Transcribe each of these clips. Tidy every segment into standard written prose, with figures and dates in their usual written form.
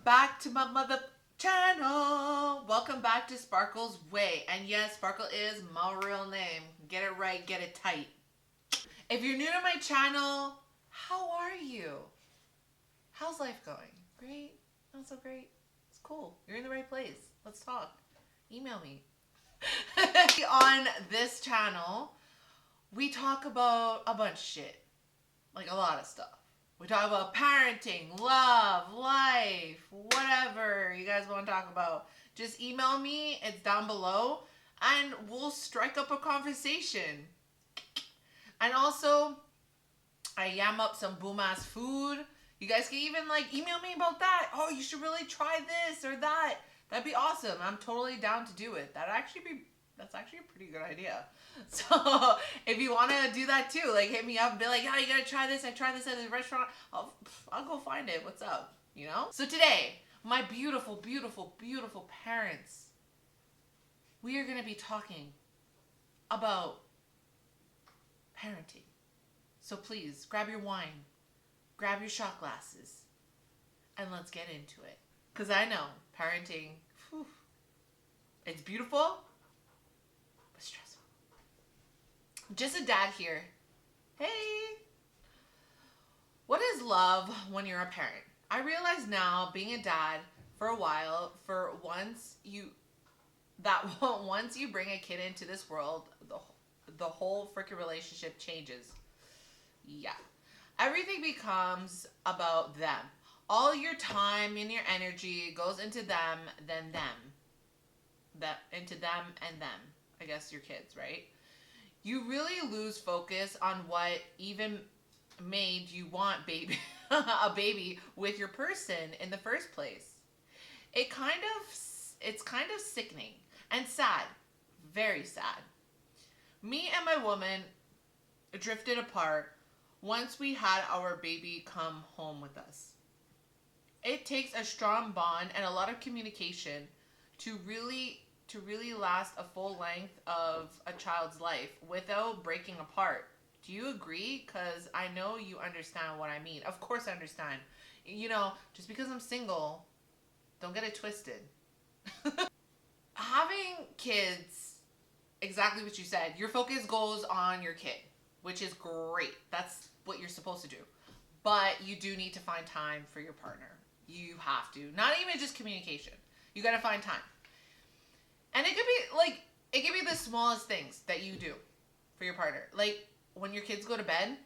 back to my mother channel. Welcome back to Sparkle's Way. And yes, Sparkle is my real name. Get it right, get it tight. If you're new to my channel, how are you? How's life going? Great? Not so great? It's cool. You're in the right place. Let's talk. Email me. On this channel, we talk about a bunch of shit. Like a lot of stuff. We talk about parenting, love, life, whatever you guys want to talk about. Just email me. It's down below. And we'll strike up a conversation. And also, I yam up some boom ass food. You guys can even email me about that. Oh, you should really try this or that. That'd be awesome. I'm totally down to do it. That's actually a pretty good idea. So if you want to do that too, hit me up and be like, yeah, you gotta try this. I tried this at the restaurant. I'll go find it. What's up? You know? So today, my beautiful, beautiful, beautiful parents, we are gonna be talking about parenting. So please grab your wine, grab your shot glasses, and let's get into it. Because I know parenting, whew, it's beautiful, but stressful. Just a dad here. Hey! What is love when you're a parent? I realize now, being a dad for a while, once you bring a kid into this world, the whole freaking relationship changes. Yeah. Everything becomes about them. All your time and your energy goes into them, then them. Into them and them. I guess your kids, right? You really lose focus on what even made you want a baby with your person in the first place. It's kind of sickening and sad. Very sad. Me and my woman drifted apart once we had our baby come home with us. It takes a strong bond and a lot of communication to really last a full length of a child's life without breaking apart. Do you agree? Because I know you understand what I mean. Of course I understand. You know, just because I'm single, don't get it twisted. Having kids, exactly what you said, your focus goes on your kid, which is great. That's what you're supposed to do. But you do need to find time for your partner. You have to. Not even just communication. You gotta find time. And it could be the smallest things that you do for your partner. Like when your kids go to bed,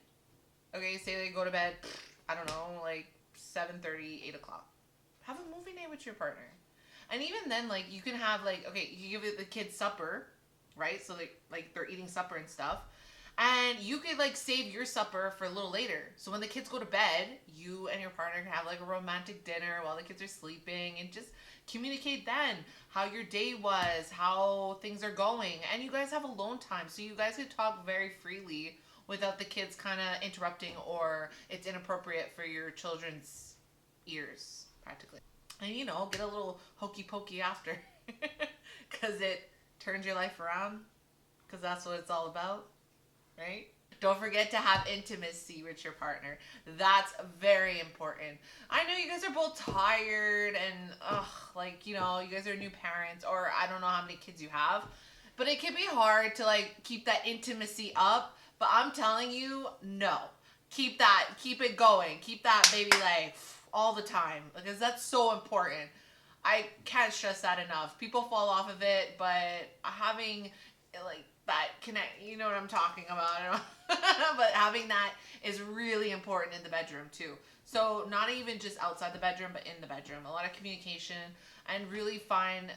okay, say they go to bed, I don't know, 7:30, 8 o'clock. Have a movie night with your partner. And even then, you can have okay, you give the kids supper, right? So they're eating supper and stuff. And you could save your supper for a little later. So when the kids go to bed, you and your partner can have a romantic dinner while the kids are sleeping and just communicate then how your day was, how things are going. And you guys have alone time. So you guys could talk very freely without the kids kind of interrupting or it's inappropriate for your children's ears, practically. And get a little hokey pokey after. Because it turns your life around. Because that's what it's all about. Right? Don't forget to have intimacy with your partner. That's very important. I know you guys are both tired and you guys are new parents or I don't know how many kids you have, but it can be hard to keep that intimacy up. But I'm telling you, no. Keep it going. Keep that baby all the time because that's so important. I can't stress that enough. People fall off of it, but having that connect, you know what I'm talking about. But having that is really important in the bedroom too. So not even just outside the bedroom, but in the bedroom. A lot of communication and really find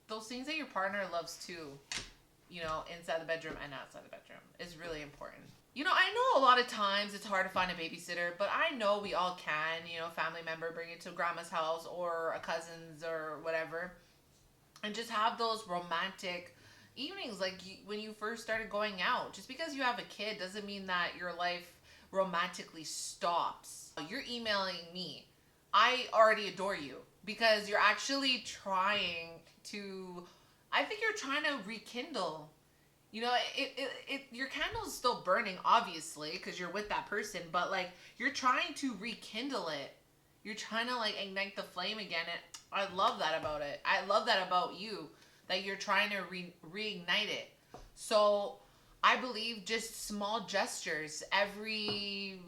those things that your partner loves too, inside the bedroom and outside the bedroom is really important. I know a lot of times it's hard to find a babysitter, but I know we all can, family member, bring it to grandma's house or a cousin's or whatever. And just have those romantic evenings when you first started going out. Just because you have a kid doesn't mean that your life romantically stops. You're emailing me. I already adore you because you're actually trying to, I think you're trying to rekindle. Your candle is still burning, obviously, because you're with that person, but you're trying to rekindle it. You're trying to like ignite the flame again. And I love that about it. I love that about you, that you're trying to reignite it. So I believe just small gestures every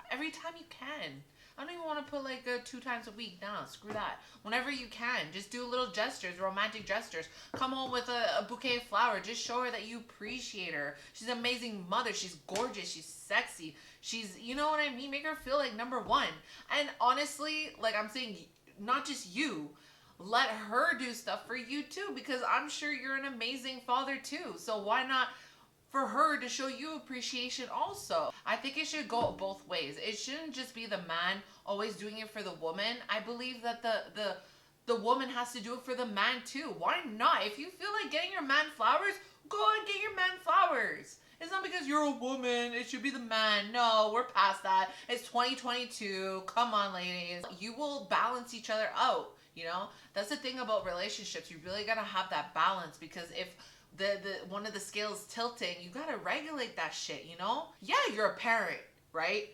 time you can. I don't even want to put like 2 times a week. No, screw that. Whenever you can, just do little gestures, romantic gestures. Come home with a bouquet of flowers. Just show her that you appreciate her. She's an amazing mother. She's gorgeous. She's sexy. She's, you know what I mean? Make her feel like number one. And honestly, like I'm saying, not just you. Let her do stuff for you too, because I'm sure you're an amazing father too. So why not for her to show you appreciation also? I think it should go both ways. It shouldn't just be the man always doing it for the woman. I believe that the woman has to do it for the man too. Why not? If you feel like getting your man flowers, go and get your man flowers. It's not because you're a woman, it should be the man. No, we're past that. It's 2022. Come on, ladies. You will balance each other out, you know? That's the thing about relationships. You really gotta have that balance, because if the one of the scales tilting, you gotta regulate that shit, you know? Yeah, you're a parent, right?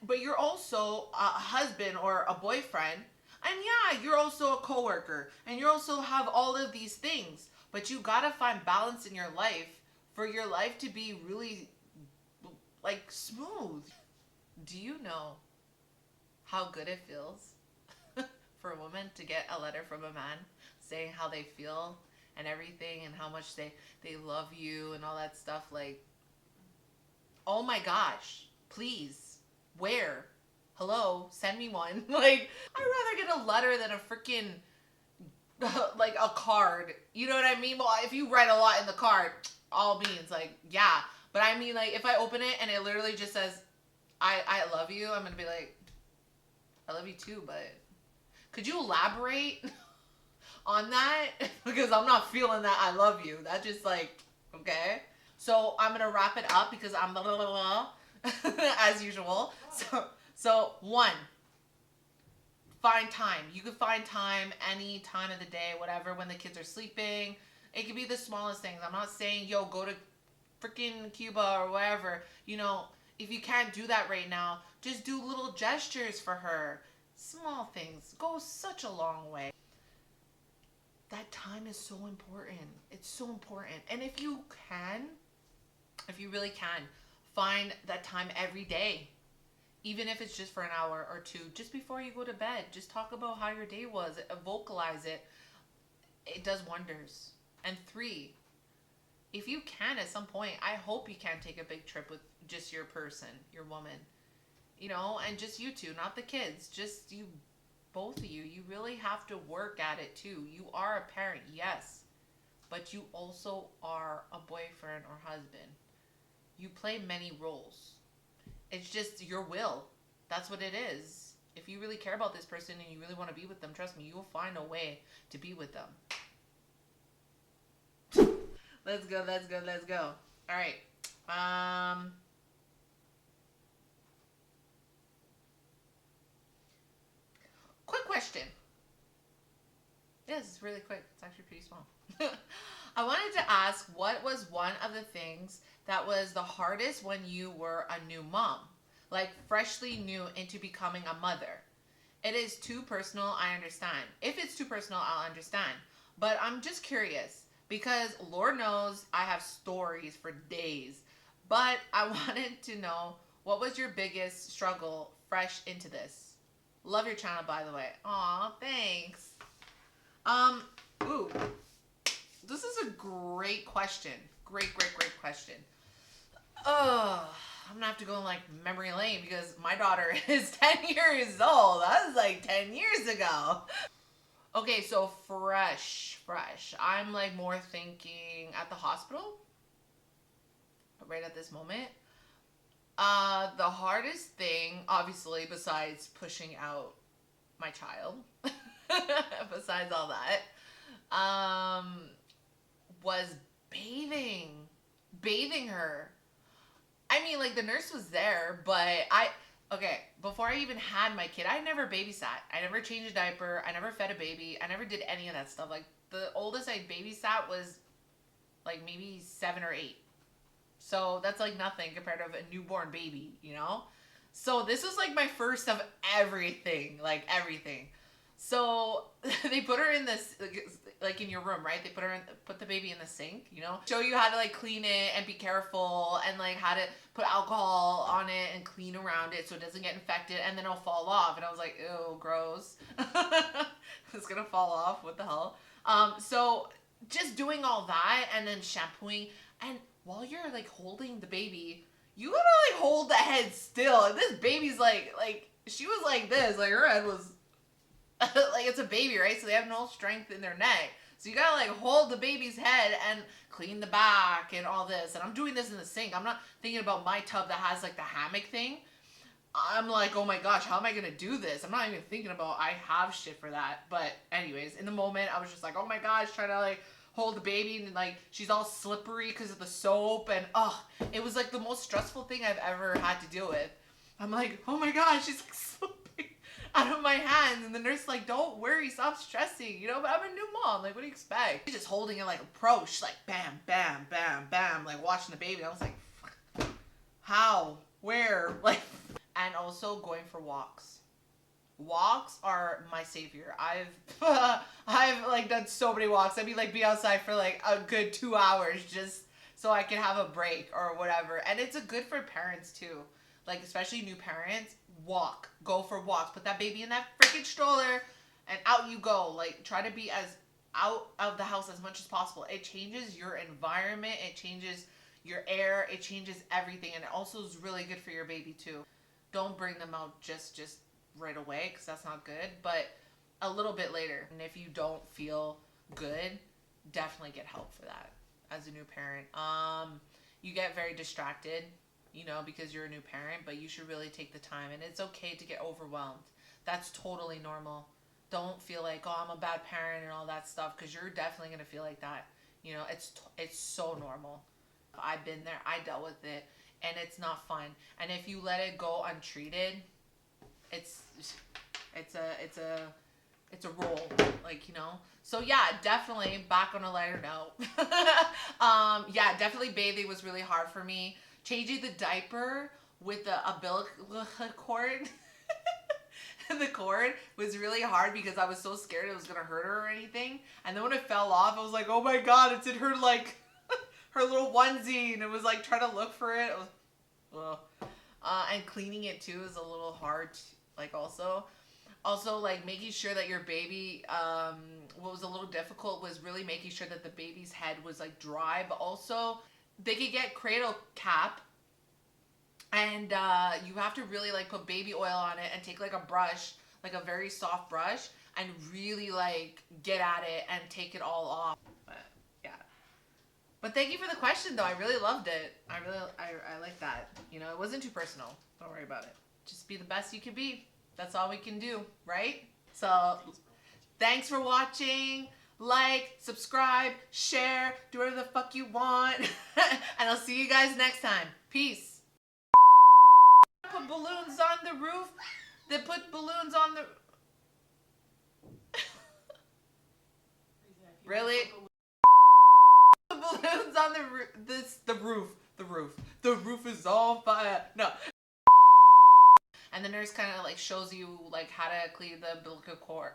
But you're also a husband or a boyfriend, and yeah, you're also a coworker, and you also have all of these things. But you gotta find balance in your life for your life to be really like smooth. Do you know how good it feels for a woman to get a letter from a man saying how they feel and everything, and how much they love you and all that stuff? Like, oh my gosh, please, where? Hello, send me one. Like, I'd rather get a letter than a freaking like a card. You know what I mean? Well, if you write a lot in the card, all means like, yeah. But I mean, like, if I open it and it literally just says I love you, I'm gonna be like, I love you too, but could you elaborate on that? Because I'm not feeling that I love you. That just like, okay. So I'm gonna wrap it up because I'm blah, blah, blah, blah, as usual. So one, find time. You can find time any time of the day, whatever, when the kids are sleeping. It could be the smallest things. I'm not saying, yo, go to freaking Cuba or wherever. You know, if you can't do that right now, just do little gestures for her. Small things go such a long way. That time is so important. It's so important. And if you really can, find that time every day. Even if it's just for an hour or two, just before you go to bed, just talk about how your day was, vocalize it. It does wonders. And 3, if you can at some point, I hope you can take a big trip with just your person, your woman, you know, and just you two, not the kids, just you, both of you. You really have to work at it too. You are a parent, yes, but you also are a boyfriend or husband. You play many roles. It's just your will. That's what it is. If you really care about this person and you really want to be with them, trust me, you will find a way to be with them. Let's go. All right. Quick question. Yeah, this is really quick. It's actually pretty small. I wanted to ask, what was one of the things that was the hardest when you were a new mom? Like, freshly new into becoming a mother. It is too personal, I understand. If it's too personal, I'll understand. But I'm just curious, because Lord knows I have stories for days. But I wanted to know, what was your biggest struggle fresh into this? Love your channel, by the way. Aw, thanks. Ooh. This is a great question. Great question. Oh, I'm gonna have to go in like memory lane because my daughter is 10 years old. That was like 10 years ago. Okay, so fresh. I'm like more thinking at the hospital right at this moment. The hardest thing, obviously, besides pushing out my child, besides all that, was bathing her. I mean, like, the nurse was there, but okay, before I even had my kid, I never babysat. I never changed a diaper. I never fed a baby. I never did any of that stuff. Like, the oldest I babysat was like maybe 7 or 8. So that's like nothing compared to a newborn baby, you know? So this was like my first of everything, like everything. So they put her in this, like in your room, right? They put the baby in the sink, you know, show you how to like clean it and be careful, and like how to put alcohol on it and clean around it so it doesn't get infected, and then it'll fall off. And I was like, ew, gross. It's gonna fall off. What the hell? So just doing all that and then shampooing, and while you're like holding the baby, you gotta like hold the head still. And this baby's like she was like this, like her head was like it's a baby, right? So they have no strength in their neck. So you gotta like hold the baby's head and clean the back and all this. And I'm doing this in the sink. I'm not thinking about my tub that has like the hammock thing. I'm like, oh my gosh, how am I gonna do this? I'm not even thinking about I have shit for that. But anyways, in the moment, I was just like, oh my gosh, trying to like hold the baby, and like she's all slippery because of the soap, and it was like the most stressful thing I've ever had to deal with. I'm like, oh my gosh, she's like slipping out of my hands, and the nurse like, don't worry, stop stressing, you know. But I'm a new mom, like, what do you expect? She's just holding it like a pro. She's like, bam, bam, bam, bam, like watching the baby. I was like, how, where, like. And also going for walks. Walks are my savior. I've like done so many walks. I'd be outside for like a good 2 hours just so I can have a break or whatever. And it's a good for parents too. Like especially new parents, walk. Go for walks. Put that baby in that freaking stroller and out you go. Like try to be as out of the house as much as possible. It changes your environment, it changes your air, it changes everything, and it also is really good for your baby too. Don't bring them out just right away, because that's not good, but a little bit later. And if you don't feel good, definitely get help for that as a new parent. You get very distracted, you know, because you're a new parent, but you should really take the time, and it's okay to get overwhelmed. That's totally normal. Don't feel like, oh, I'm a bad parent and all that stuff, because you're definitely going to feel like that. You know, it's so normal. I've been there. I dealt with it. And it's not fun. And if you let it go untreated, it's a role, like, you know. So yeah, definitely back on a lighter note. Yeah, definitely bathing was really hard for me. Changing the diaper with the umbilical cord. The cord was really hard because I was so scared it was gonna hurt her or anything. And then when it fell off, I was like, oh my god, it's in her like her little onesie, and it was like trying to look for it. It was, and cleaning it too is a little hard. Like also like making sure that your baby, what was a little difficult was really making sure that the baby's head was like dry, but also they could get cradle cap, and you have to really like put baby oil on it and take like a brush, like a very soft brush, and really like get at it and take it all off. But thank you for the question, though. I really loved it. I like that. You know, it wasn't too personal. Don't worry about it. Just be the best you can be. That's all we can do, right? So, thanks for watching. Like, subscribe, share, do whatever the fuck you want. And I'll see you guys next time. Peace. Put balloons on the roof. They put balloons on the... Really? Balloons on the roof. The roof is on fire. No. And the nurse kind of like shows you like how to clean the umbilical cord.